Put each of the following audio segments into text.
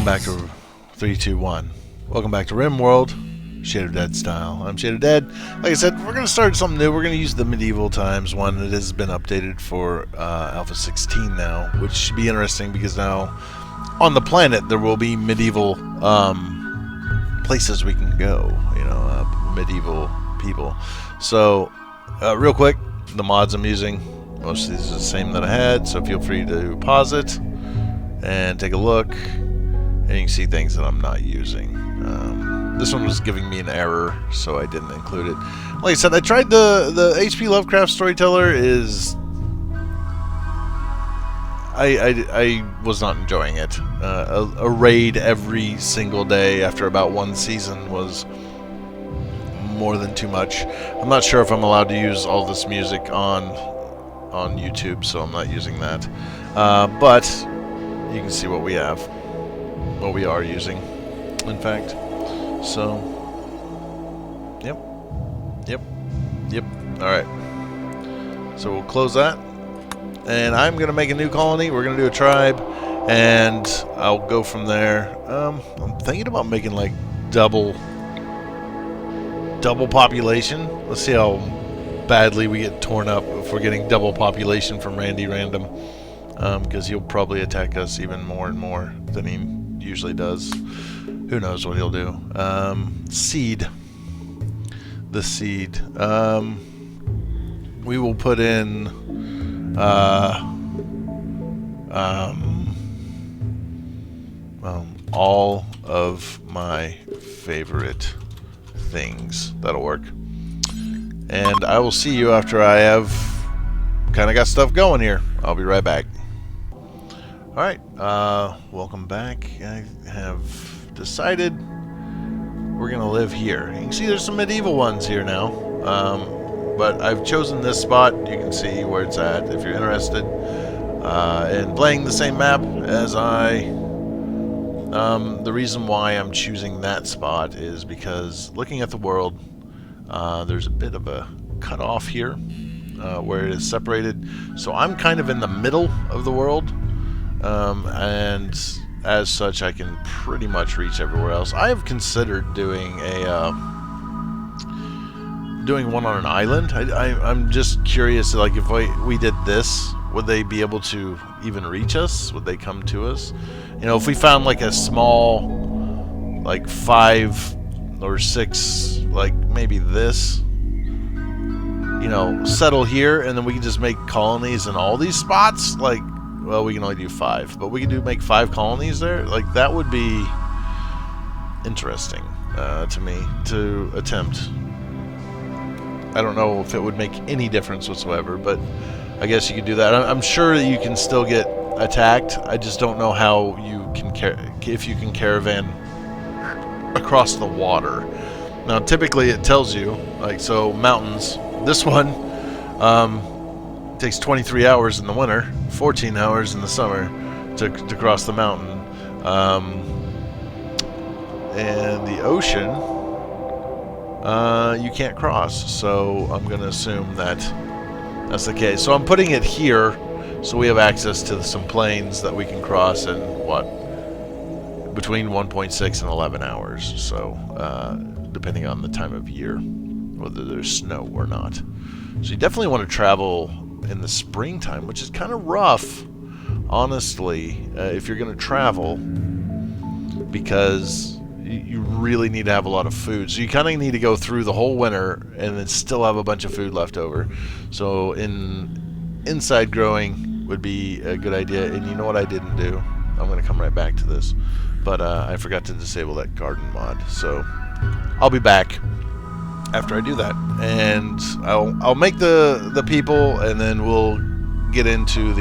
back to 3, 2, 1. Welcome back to Rimworld, Shade of Dead style. I'm Shade of Dead. Like I said, we're going to start something new. We're going to use the medieval times one that has been updated for Alpha 16 now, which should be interesting because now on the planet there will be medieval places we can go. You know, medieval people. So, real quick, the mods I'm using, most of these are the same that I had, so feel free to pause it and take a look, and you can see things that I'm not using. This one was giving me an error, so I didn't include it. Like I said, I tried the H.P. Lovecraft Storyteller. I was not enjoying it. A raid every single day after about one season was more than too much. I'm not sure if I'm allowed to use all this music on YouTube, so I'm not using that. But you can see what we have, what we are using, in fact. So, yep. All right. So we'll close that, and I'm gonna make a new colony. We're gonna do a tribe, and I'll go from there. I'm thinking about making like double population. Let's see how badly we get torn up if we're getting double population from Randy Random, because he'll probably attack us even more and more than he usually does. Who knows what he'll do. Seed. The seed. We will put in all of my favorite things. That'll work. And I will see you after I have kind of got stuff going here. I'll be right back. Alright, welcome back. I have decided we're going to live here. You can see there's some medieval ones here now. But I've chosen this spot. You can see where it's at if you're interested in playing the same map as I. The reason why I'm choosing that spot is because looking at the world, there's a bit of a cutoff here where it is separated. So I'm kind of in the middle of the world, and as such I can pretty much reach everywhere else. I have considered doing one on an island. I'm just curious, like if we did this, would they be able to even reach us? Would they come to us? You know, if we found like a small, like 5 or 6, like maybe this, you know, settle here, and then we can just make colonies in all these spots. Like, well, we can only do 5, but we can make 5 colonies there. Like, that would be interesting to me to attempt. I don't know if it would make any difference whatsoever, but I guess you could do that. I'm sure that you can still get attacked. I just don't know how you can if you can caravan across the water. Now, typically it tells you, like, so mountains. This one takes 23 hours in the winter, 14 hours in the summer to cross the mountain. And the ocean, you can't cross. So I'm going to assume that that's the case. So I'm putting it here so we have access to some plains that we can cross in, between 1.6 and 11 hours. So, depending on the time of year, whether there's snow or not. So you definitely want to travel in the springtime, which is kind of rough, honestly, if you're going to travel, because you really need to have a lot of food. So you kind of need to go through the whole winter and then still have a bunch of food left over. So inside growing would be a good idea. And you know what I didn't do? I'm going to come right back to this, but I forgot to disable that garden mod. So I'll be back after I do that, and I'll make the people, and then we'll get into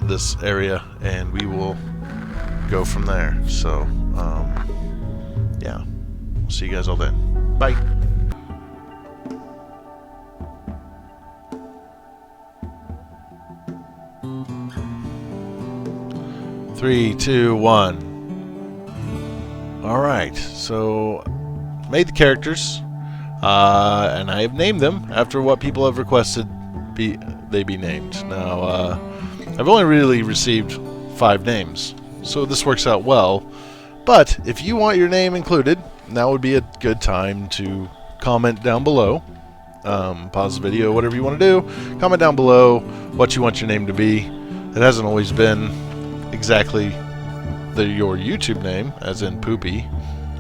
this area, and we will go from there. So yeah, we'll see you guys all then. Bye. Three, 2, 1. Alright, so made the characters, and I have named them after what people have requested they be named. Now, I've only really received 5 names. So this works out well. But if you want your name included, now would be a good time to comment down below. Pause the video, whatever you want to do. Comment down below what you want your name to be. It hasn't always been exactly your YouTube name, as in Poopy,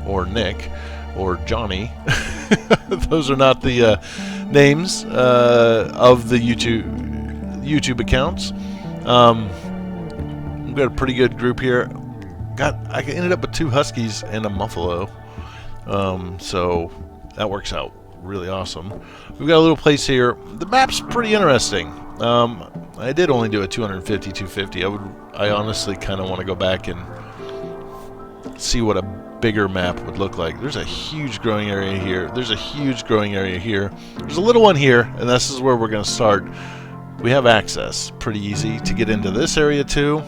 or Nick, or Johnny. Those are not the names of the YouTube accounts. We've got a pretty good group here. I ended up with 2 huskies and a muffalo, so that works out really awesome. We've got a little place here. The map's pretty interesting. I did only do a 250. I honestly kind of want to go back and see what a bigger map would look like. There's a huge growing area here. There's a huge growing area here. There's a little one here, and this is where we're going to start. We have access. Pretty easy to get into this area too.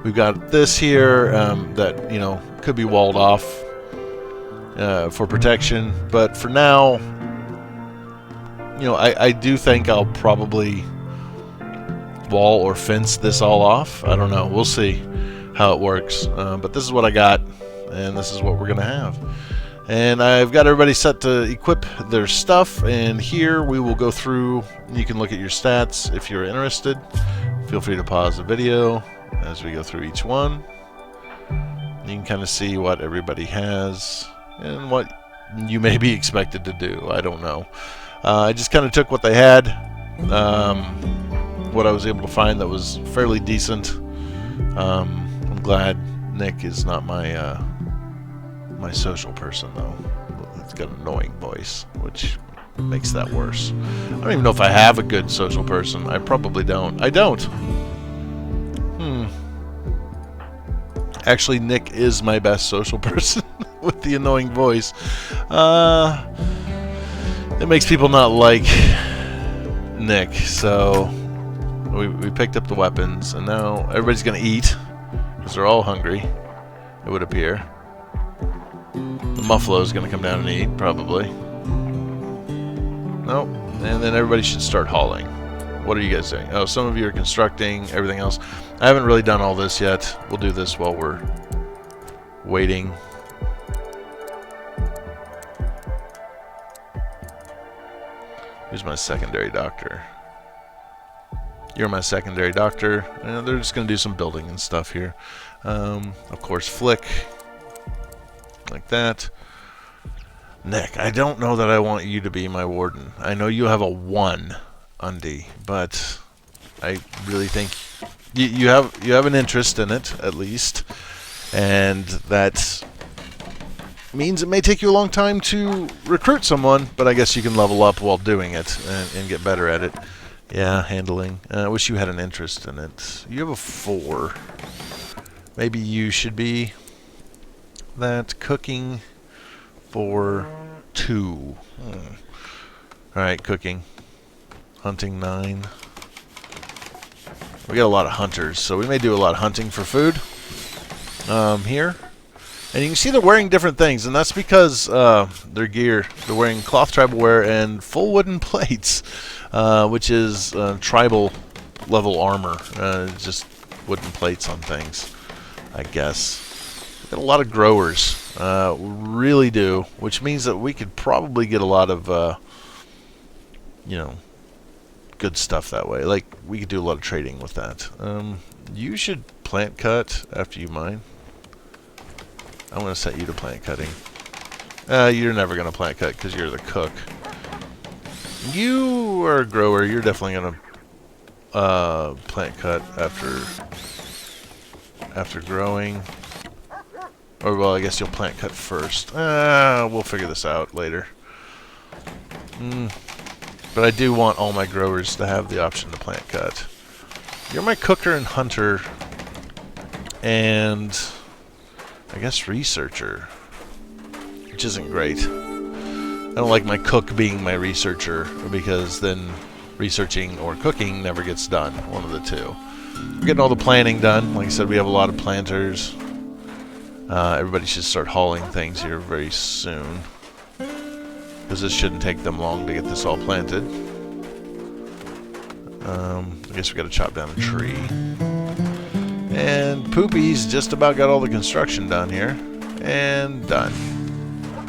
We've got this here that, you know, could be walled off for protection, but for now, you know, I do think I'll probably wall or fence this all off. I don't know. We'll see how it works. But this is what I got, and this is what we're going to have. And I've got everybody set to equip their stuff, and here we will go through. You can look at your stats if you're interested. Feel free to pause the video as we go through each one. You can kind of see what everybody has and what you may be expected to do. I don't know. I just kind of took what they had, what I was able to find that was fairly decent. I'm glad Nick is not my my social person, though. It's got an annoying voice, which makes that worse. I don't even know if I have a good social person. I probably don't. I don't. Actually, Nick is my best social person with the annoying voice. It makes people not like Nick, so we picked up the weapons, and now everybody's going to eat, because they're all hungry, it would appear. The muffalo is going to come down and eat, probably. Nope. And then everybody should start hauling. What are you guys doing? Oh, some of you are constructing, everything else. I haven't really done all this yet. We'll do this while we're waiting. Who's my secondary doctor? You're my secondary doctor. And they're just going to do some building and stuff here. Of course, flick. Like that. Nick, I don't know that I want you to be my warden. I know you have a 1, Undy, but I really think you have an interest in it, at least. And that means it may take you a long time to recruit someone, but I guess you can level up while doing it and get better at it. Yeah, handling. I wish you had an interest in it. You have a 4. Maybe you should be that. Cooking for 2. Alright, cooking. Hunting 9. We got a lot of hunters, so we may do a lot of hunting for food here. And you can see they're wearing different things, and that's because their gear, they're wearing cloth tribal wear and full wooden plates, which is tribal level armor, just wooden plates on things, I guess. We've got a lot of growers, really do, which means that we could probably get a lot of, you know, good stuff that way. Like, we could do a lot of trading with that. You should plant cut after you mine. I'm going to set you to plant cutting. You're never going to plant cut because you're the cook. You are a grower. You're definitely going to plant cut after growing. Or, well, I guess you'll plant cut first. We'll figure this out later. But I do want all my growers to have the option to plant cut. You're my cooker and hunter. And I guess researcher, which isn't great. I don't like my cook being my researcher, because then researching or cooking never gets done. One of the two. We're getting all the planting done. Like I said, we have a lot of planters. Everybody should start hauling things here very soon, because this shouldn't take them long to get this all planted. I guess we got to chop down a tree. And Poopy's just about got all the construction done here. And done.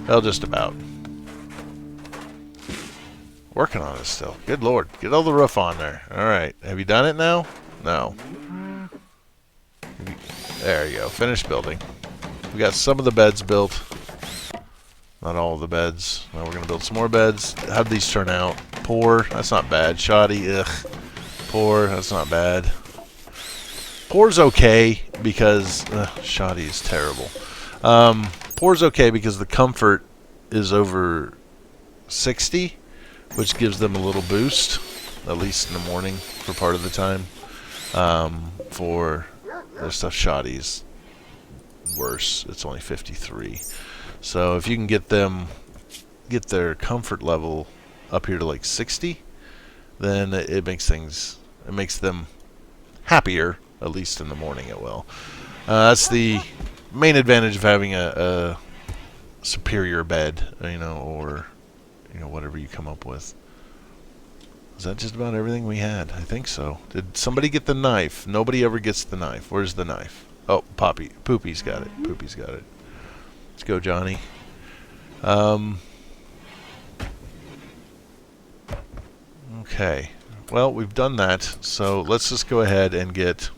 Well, just about. Working on it still. Good lord. Get all the roof on there. Alright. Have you done it now? No. There you go. Finished building. We got some of the beds built. Not all of the beds. Now we're going to build some more beds. How'd these turn out? Poor. That's not bad. Shoddy. Ugh. Poor. That's not bad. Poor's okay because... shoddy is terrible. Poor's okay because the comfort is over 60, which gives them a little boost, at least in the morning for part of the time. For their stuff, shoddy's worse. It's only 53. So if you can get their comfort level up here to like 60, then it makes them happier, at least in the morning it will. That's the main advantage of having a superior bed, or whatever you come up with. Is that just about everything we had? I think so. Did somebody get the knife? Nobody ever gets the knife. Where's the knife? Oh, Poopy's got it. Poopy's got it. Let's go, Johnny. Okay. Well, we've done that, so let's just go ahead and get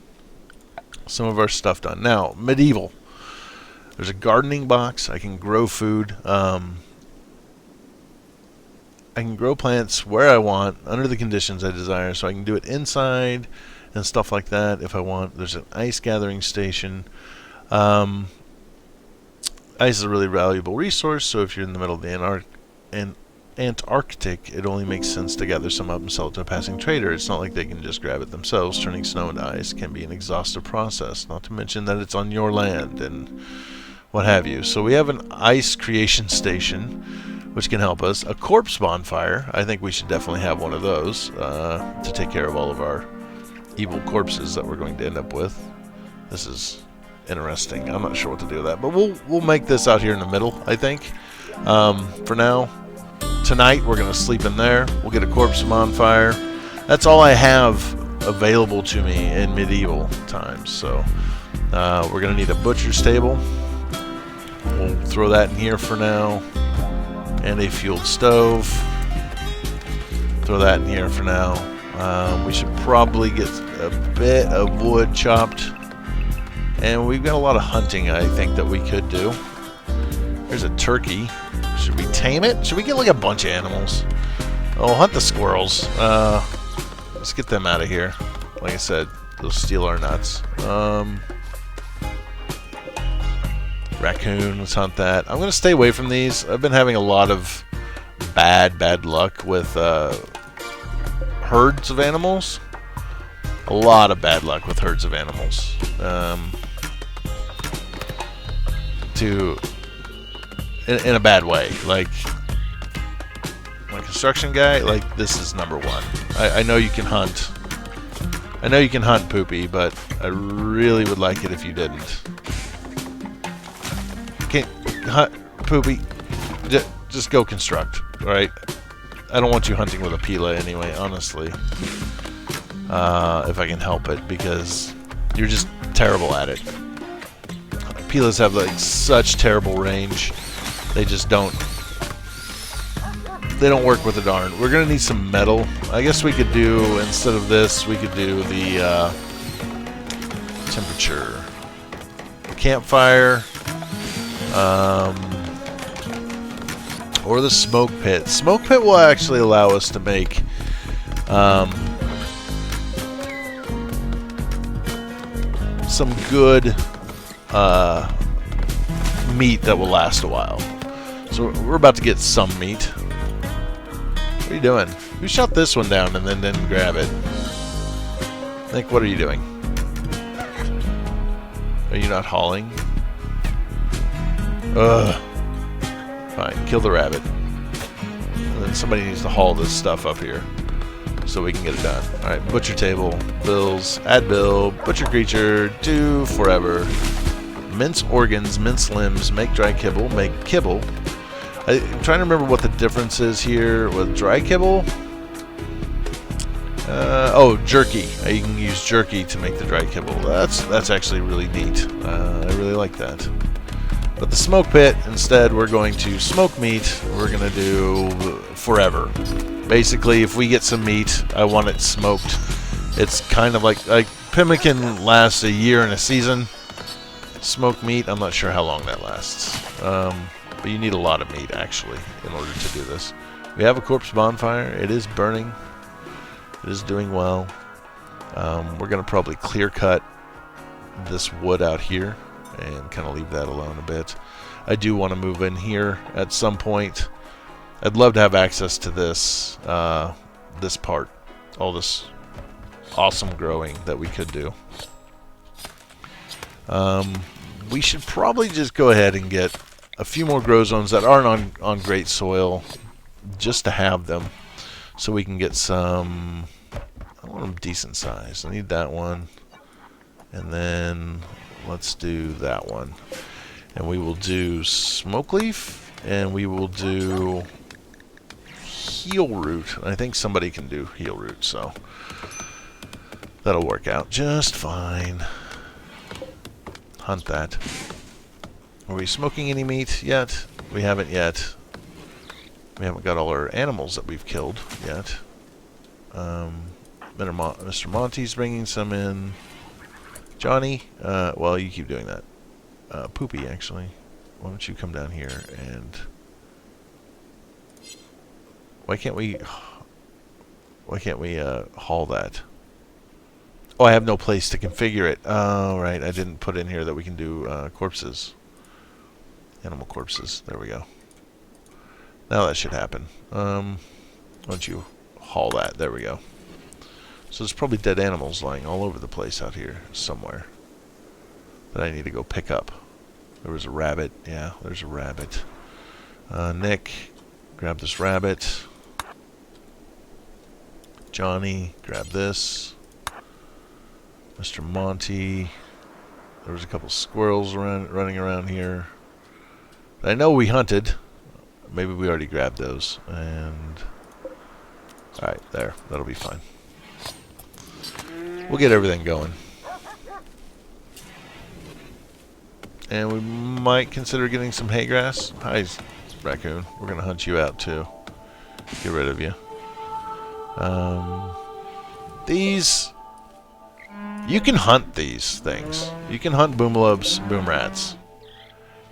some of our stuff done. Now, medieval. There's a gardening box. I can grow food. I can grow plants where I want, under the conditions I desire, so I can do it inside and stuff like that if I want. There's an ice gathering station. Ice is a really valuable resource, so if you're in the middle of the Antarctic, it only makes sense to gather some up and sell it to a passing trader. It's not like they can just grab it themselves. Turning snow into ice can be an exhaustive process, not to mention that it's on your land and what have you. So we have an ice creation station, which can help us. A corpse bonfire. I think we should definitely have one of those to take care of all of our evil corpses that we're going to end up with. This is interesting. I'm not sure what to do with that, but we'll make this out here in the middle, I think. For now, tonight we're going to sleep in there. We'll get a corpse bonfire. That's all I have available to me in medieval times. So we're going to need a butcher's table. We'll throw that in here for now. And a fueled stove. Throw that in here for now. We should probably get a bit of wood chopped. And we've got a lot of hunting, I think, that we could do. There's a turkey. Should we tame it? Should we get like a bunch of animals? Oh, hunt the squirrels. Let's get them out of here. Like I said, they'll steal our nuts. Raccoon, let's hunt that. I'm going to stay away from these. I've been having a lot of bad luck with herds of animals. A lot of bad luck with herds of animals. In a bad way. Like, my construction guy, like, this is number one. I know you can hunt. I know you can hunt Poopy, but I really would like it if you didn't. Can't hunt Poopy. Just go construct, alright? I don't want you hunting with a Pila anyway, honestly. If I can help it, because you're just terrible at it. Pilas have like such terrible range. They just don't. They don't work with a darn. We're gonna need some metal. I guess we could do, instead of this, we could do the temperature. Campfire. Or the smoke pit. Smoke pit will actually allow us to make some good meat that will last a while. So we're about to get some meat. What are you doing? Who shot this one down and then didn't grab it? Nick, what are you doing? Are you not hauling? Ugh. Fine, kill the rabbit. And then somebody needs to haul this stuff up here so we can get it done. Alright, butcher table, bills, add bill, butcher creature, do forever. Mince organs, mince limbs, make dry kibble, make kibble. I'm trying to remember what the difference is here with dry kibble. Oh, jerky. You can use jerky to make the dry kibble. That's actually really neat. I really like that. But the smoke pit, instead, we're going to smoke meat. We're going to do forever. Basically, if we get some meat, I want it smoked. It's kind of like pemmican lasts a year and a season. Smoked meat, I'm not sure how long that lasts. But you need a lot of meat, actually, in order to do this. We have a corpse bonfire. It is burning. It is doing well. We're going to probably clear cut this wood out here and kind of leave that alone a bit. I do want to move in here at some point. I'd love to have access to this this part, all this awesome growing that we could do. We should probably just go ahead and get a few more grow zones that aren't on great soil, just to have them, so we can get some. I want them decent size. I need that one, and then let's do that one, and we will do smoke leaf, and we will do heel root. I think somebody can do heel root, so that'll work out just fine. Hunt that. Are we smoking any meat yet? We haven't yet. We haven't got all our animals that we've killed yet. Mr. Monty's bringing some in. Johnny, well, you keep doing that. Poopy, actually. Why don't you come down here and... Why can't we haul that? Oh, I have no place to configure it. Oh, right. I didn't put in here that we can do corpses. Animal corpses. There we go. Now that should happen. Why don't you haul that? There we go. So there's probably dead animals lying all over the place out here somewhere that I need to go pick up. There was a rabbit. Yeah, there's a rabbit. Nick, grab this rabbit. Johnny, grab this. Mr. Monty. There was a couple squirrels running around here. I know we hunted. Maybe we already grabbed those. And alright, there. That'll be fine. We'll get everything going. And we might consider getting some hay grass. Hi, raccoon. We're going to hunt you out too. Get rid of you. These... You can hunt these things. You can hunt boomalobes, boom rats.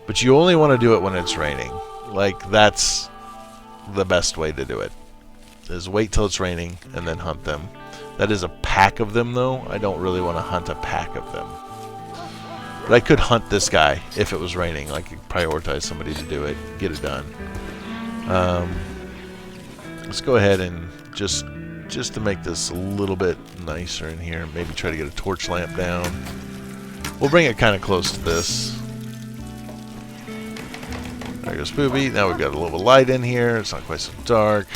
But you only want to do it when it's raining. Like, that's the best way to do it. Is wait till it's raining and then hunt them. That is a pack of them, though. I don't really want to hunt a pack of them. But I could hunt this guy if it was raining. I could prioritize somebody to do it, get it done. Let's go ahead and just to make this a little bit nicer in here, maybe try to get a torch lamp down. We'll bring it kind of close to this. There goes Poopy. Now we've got a little light in here. It's not quite so dark.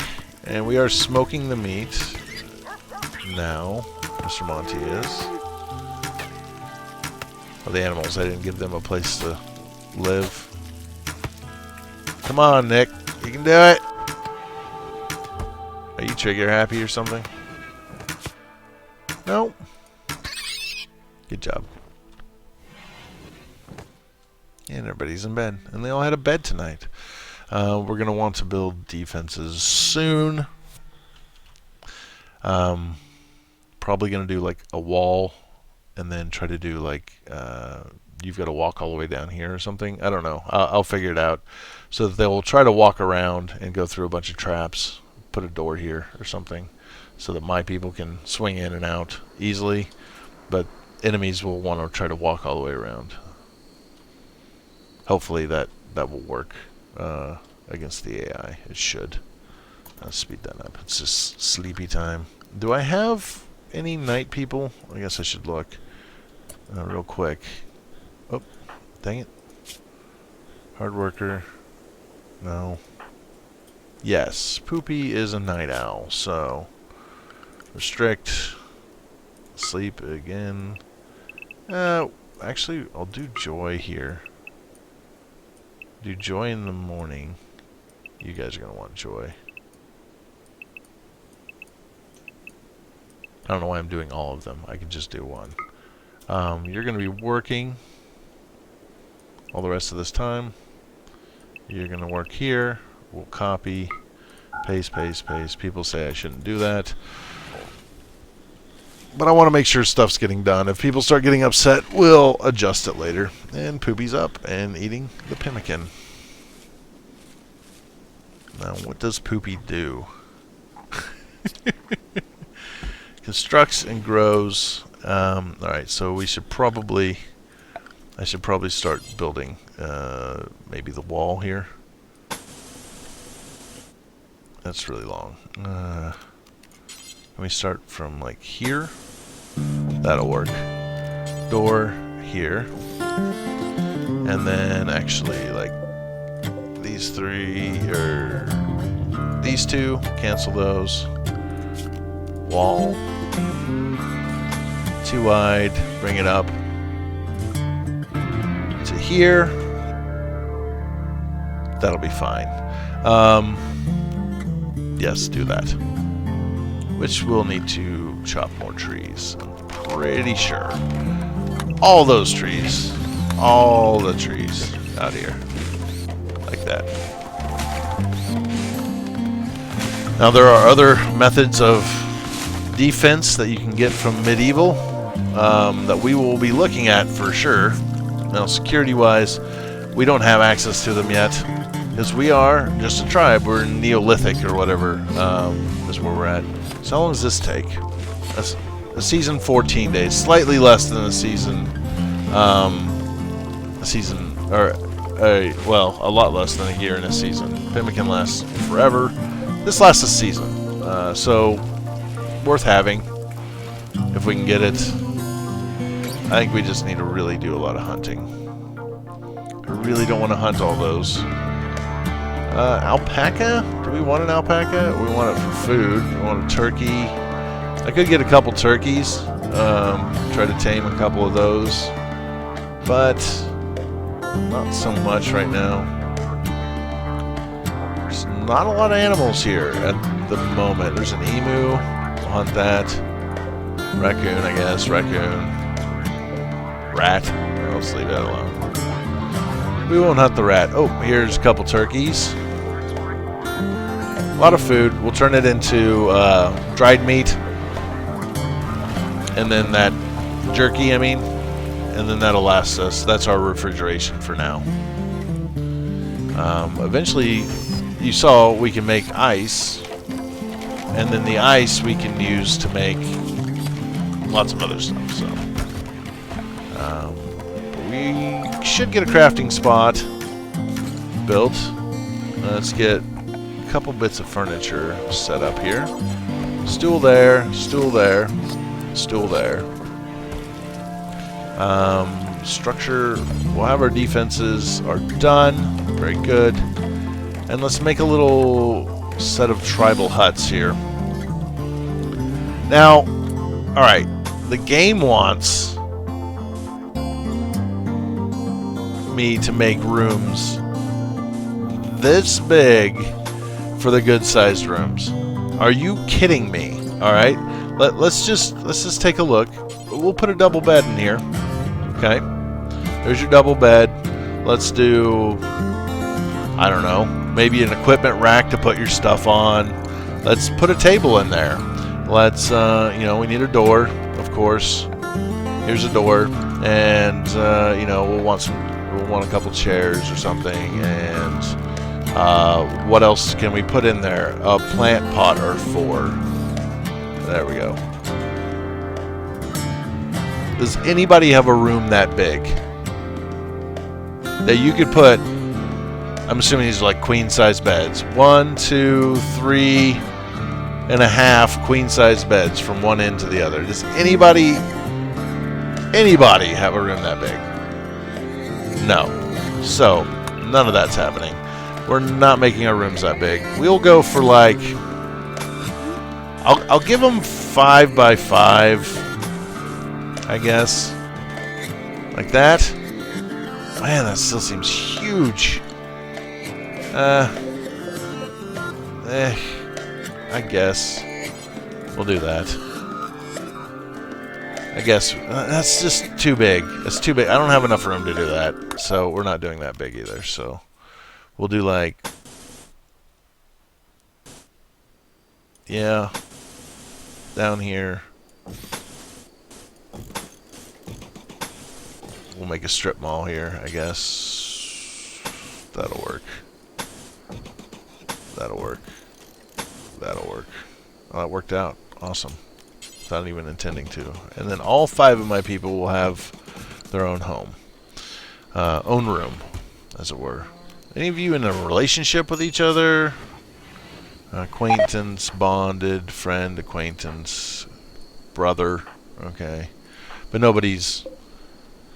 And we are smoking the meat. Now, Mr. Monty is. Oh, the animals. I didn't give them a place to live. Come on, Nick. You can do it. Are you trigger happy or something? No. Good job. And everybody's in bed. And they all had a bed tonight. We're going to want to build defenses soon. Probably going to do like a wall. And then try to do like... you've got to walk all the way down here or something. I don't know. I'll figure it out. So that they'll try to walk around and go through a bunch of traps. Put a door here or something. So that my people can swing in and out easily. But enemies will want to try to walk all the way around. Hopefully that will work against the AI. It should. I'll speed that up. It's just sleepy time. Do I have any night people? I guess I should look real quick. Oh, dang it. Hard worker. No. Yes, Poopy is a night owl, so restrict. Sleep again. Actually, I'll do joy here. Do joy in the morning. You guys are going to want joy. I don't know why I'm doing all of them. I could just do one. You're going to be working all the rest of this time. You're going to work here. We'll copy, paste, paste, paste. People say I shouldn't do that. But I want to make sure stuff's getting done. If people start getting upset, we'll adjust it later. And Poopy's up and eating the pemmican. Now, what does Poopy do? Constructs and grows. Alright, so we should probably... I should probably start building maybe the wall here. That's really long. Let me start from like here. That'll work. Door here. And then actually like these three, or these two, cancel those. Wall. Too wide, bring it up to here. That'll be fine. Yes, do that. Which we'll need to chop more trees. I'm pretty sure. All those trees. All the trees out here. Like that. Now there are other methods of defense that you can get from medieval that we will be looking at for sure. Now security wise, we don't have access to them yet because we are just a tribe. We're Neolithic or whatever is where we're at. So how long does this take? A season 14 days, slightly less than a season. Well, a lot less than a year in a season. Pemmican lasts forever. This lasts a season, so worth having if we can get it. I think we just need to really do a lot of hunting. I really don't want to hunt all those. Alpaca? Do we want an alpaca? We want it for food. We want a turkey. I could get a couple turkeys. Try to tame a couple of those. But not so much right now. There's not a lot of animals here at the moment. There's an emu. We'll hunt that. Raccoon, I guess. Raccoon. Rat. Let's leave that alone. We won't hunt the rat. Oh, here's a couple turkeys. A lot of food. We'll turn it into dried meat. And then that jerky, I mean. And then that'll last us. That's our refrigeration for now. Eventually, you saw we can make ice. And then the ice we can use to make lots of other stuff. So we should get a crafting spot built. Let's get a couple bits of furniture set up here. Stool there, stool there, stool there. Structure, we'll have our defenses are done. Very good. And let's make a little set of tribal huts here. Now, alright, the game wants me to make rooms this big for the good-sized rooms. Are you kidding me? Alright, let's just take a look. We'll put a double bed in here. Okay, there's your double bed. Let's do, I don't know, maybe an equipment rack to put your stuff on. Let's put a table in there. Let's, you know, we need a door, of course. Here's a door, and you know, we'll want a couple chairs or something. And what else can we put in there? A plant pot or 4. There we go. Does anybody have a room that big that you could put? I'm assuming these are like queen size beds. 1, 2, 3 and a half queen size beds from one end to the other. Does anybody have a room that big? No. So none of that's happening. We're not making our rooms that big. We'll go for like, I'll give them 5 by 5. I guess. Like that. Man, that still seems huge. I guess. We'll do that. I guess that's just too big. It's too big. I don't have enough room to do that, so we're not doing that big either. So we'll do like, yeah, down here. We'll make a strip mall here, I guess. That'll work. That'll work. That'll work. Oh, that worked out. Awesome. Without even intending to. And then all 5 of my people will have their own home. Own room, as it were. Any of you in a relationship with each other? Acquaintance, bonded, friend, acquaintance, brother. Okay. But nobody's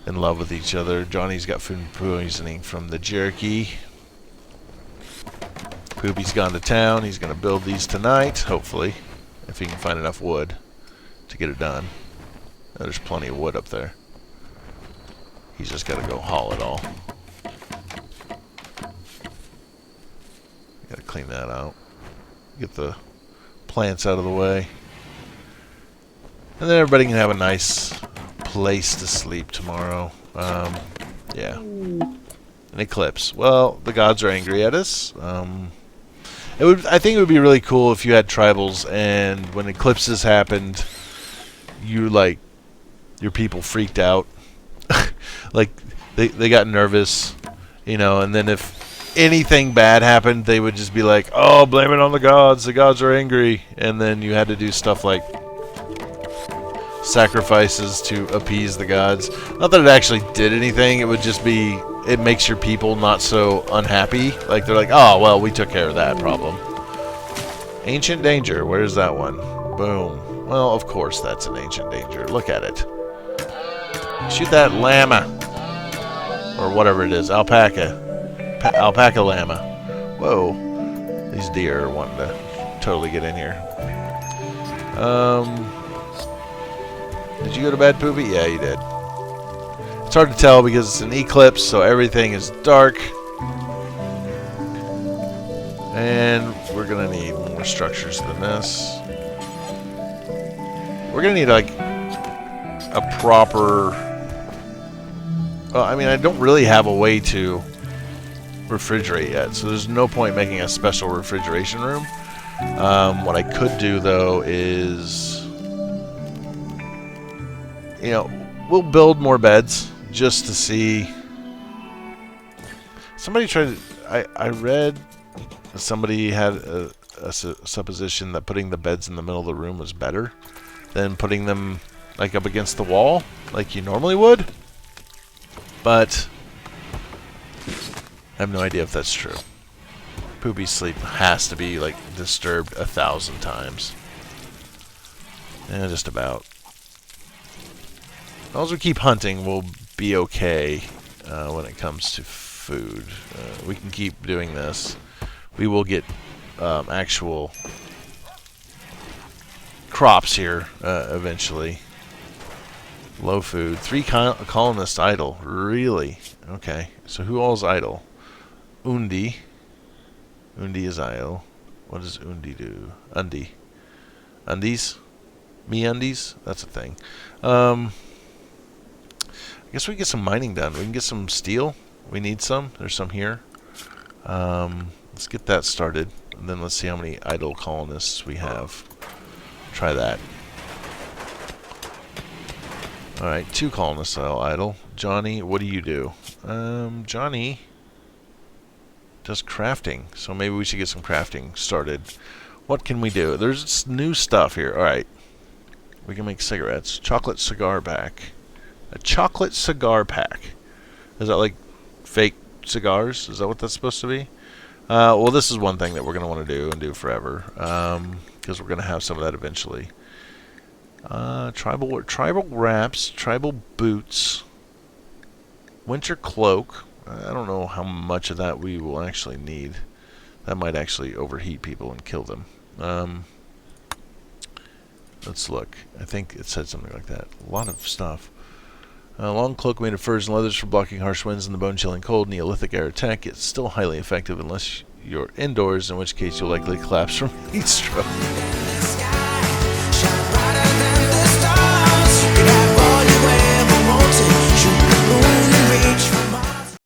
in love with each other. Johnny's got food poisoning from the jerky. Poopy's gone to town. He's going to build these tonight, hopefully, if he can find enough wood to get it done. There's plenty of wood up there. He's just got to go haul it all. Got to clean that out. Get the plants out of the way. And then everybody can have a nice place to sleep tomorrow. Yeah. An eclipse. Well, the gods are angry at us. I think it would be really cool if you had tribals, and when eclipses happened, your people freaked out. Like, they got nervous, you know, and then if anything bad happened, they would just be like, oh, blame it on the gods are angry. And then you had to do stuff like sacrifices to appease the gods. Not that it actually did anything, it would just be, it makes your people not so unhappy. Like, they're like, oh, well, we took care of that problem. Ancient danger, where's that one? Boom. Well, of course that's an ancient danger. Look at it. Shoot that llama. Or whatever it is. Alpaca. Alpaca llama. Whoa. These deer are wanting to totally get in here. Did you go to bed, Poopy? Yeah, you did. It's hard to tell because it's an eclipse, so everything is dark. And we're going to need more structures than this. We're going to need, like, a proper... Well, I mean, I don't really have a way to refrigerate yet, so there's no point making a special refrigeration room. What I could do, though, is... You know, we'll build more beds just to see. Somebody tried to... I read somebody had a supposition that putting the beds in the middle of the room was better than putting them, like, up against the wall, like you normally would. But I have no idea if that's true. Poopy's sleep has to be, like, disturbed 1,000 times. Yeah, just about. As long as we keep hunting, we'll be okay when it comes to food. We can keep doing this. We will get actual crops here eventually. Low food. 3 colonists idle. Really? Okay. So who all's idle? Undi. Undi is idle. What does Undi do? Undi. Undies? Me undies? That's a thing. I guess we can get some mining done. We can get some steel. We need some. There's some here. Let's get that started. And then let's see how many idle colonists we have. Try that. Alright, 2 colonists idle. Johnny, what do you do? Johnny does crafting. So maybe we should get some crafting started. What can we do? There's new stuff here. Alright. We can make cigarettes. Chocolate cigar pack. A chocolate cigar pack. Is that like fake cigars? Is that what that's supposed to be? Well, this is one thing that we're going to want to do and do forever. Because we're going to have some of that eventually. Tribal wraps, tribal boots, winter cloak. I don't know how much of that we will actually need. That might actually overheat people and kill them. Let's look. I think it said something like that. A lot of stuff. Long cloak made of furs and leathers for blocking harsh winds and the bone-chilling cold. Neolithic air attack. It's still highly effective unless you're indoors, in which case you'll likely collapse from heat stroke.